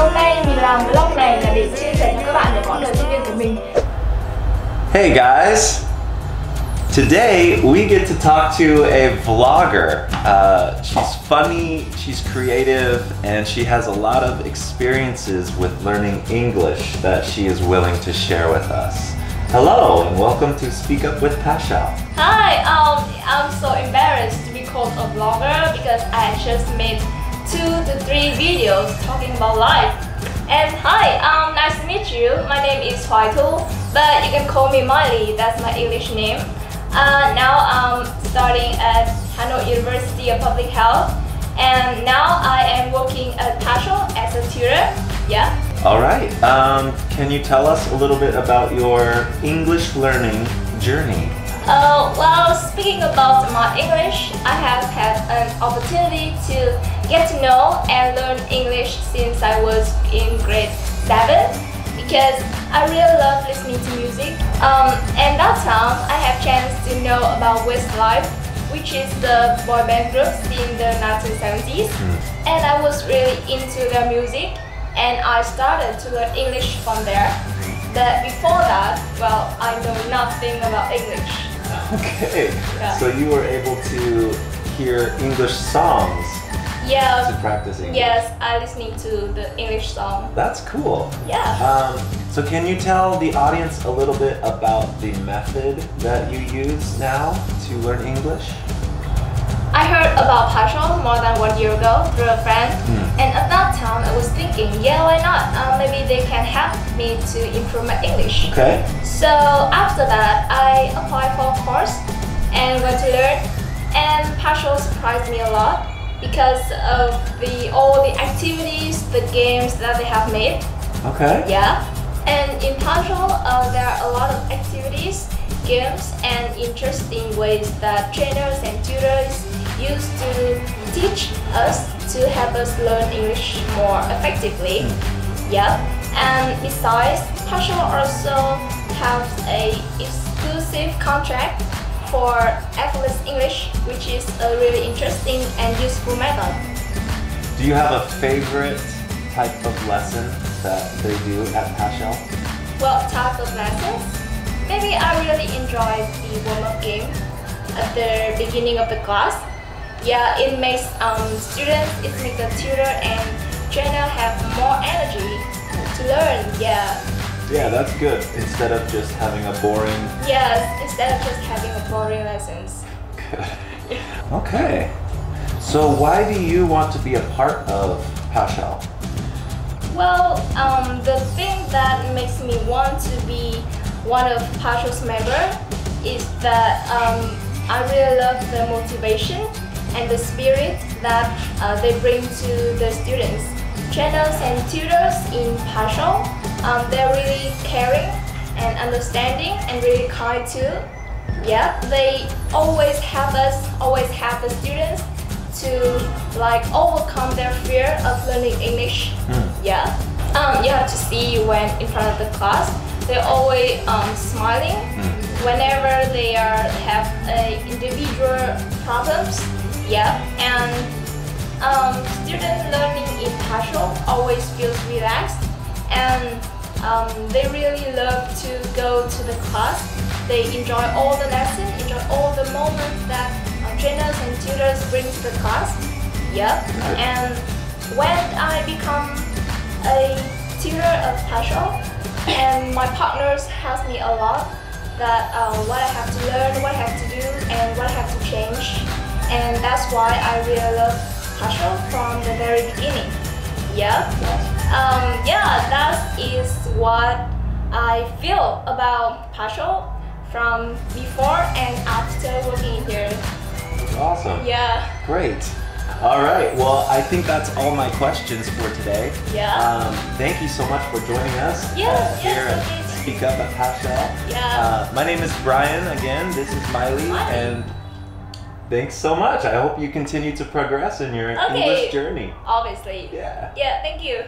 Hôm nay mình làm vlog này là để chia sẻ cho các bạn về quãng đời sinh viên của mình. Hey guys! Today we get to talk to a vlogger. She's funny, she's creative, and she has a lot of experiences with learning English that she is willing to share with us. Hello and welcome to Speak Up with Pasal. Hi, I'm so embarrassed to be called a vlogger because I just made 2 to 3 videos talking about life. And hi, nice to meet you. My name is Hoài, but you can call me Miley, that's my English name. Now I'm studying at Hanoi University of Public Health, and now I am working at Pasal as a tutor. Yeah. All right. Can you tell us a little bit about your English learning journey? Well, speaking about my English, I have had an opportunity to get to know and learn English since I was in grade 7 because I really love listening to music. And that time I have chance to know about Westlife, which is the boy band groups in the 1970s, and I was really into their music and I started to learn English from there. But before that, well, I know nothing about English. Okay, Yeah. So you were able to hear English songs Yeah. to practice English? Yes, I listening to the English song. That's cool. Yeah. So can you tell the audience a little bit about the method that you use now to learn English? I heard about Pasal more than 1 year ago through a friend, and at that time I was thinking, yeah, why not? Maybe they can help me to improve my English. Okay. So after that, I applied for a course and went to learn, and Pasal surprised me a lot because of all the activities, the games that they have made. Okay. Yeah, and in Pasal, there are a lot of activities, games, and interesting ways that trainers and tutors use to teach us to help us learn English more effectively. Yeah, and besides, Pasal also has a exclusive contract for effortless English, which is a really interesting and useful method. Do you have a favorite type of lesson that they do at Pasal? Well, type of lessons? Maybe I really enjoyed the warm-up game at the beginning of the class. Yeah, it makes students, it makes the tutor and trainer have more energy to learn. Yeah. Yeah, that's good. Instead of just having a boring... Yes, instead of just having a boring lessons. Good. Okay. So why do you want to be a part of Pasal? Well, the thing that makes me want to be one of Pasal's members is that I really love the motivation and the spirit that they bring to the students. Trainers and tutors in Pasal, they're really caring and understanding and really kind too. Yeah, they always help the students to overcome their fear of learning English. Yeah, you have to see when in front of the class, they're always smiling whenever they have individual problems. Yeah, and student learning in Pasal always feels relaxed, and they really love to go to the class. They enjoy all the lessons, enjoy all the moments that trainers and tutors bring to the class. Yeah, and when I become a tutor of Pasal, and my partners help me a lot that what I have to learn, what I have to do, and what I have to change. And that's why I really love Pasal from the very beginning. Yeah. Yeah, that is what I feel about Pasal from before and after working here. Awesome. Yeah. Great. All right. Well, I think that's all my questions for today. Yeah. Thank you so much for joining us Yes, here yes, at okay. Speak Up at Pasal. Yeah. My name is Brian. Again, this is Miley, and thanks so much. I hope you continue to progress in your English journey. Obviously. Yeah. Yeah, thank you.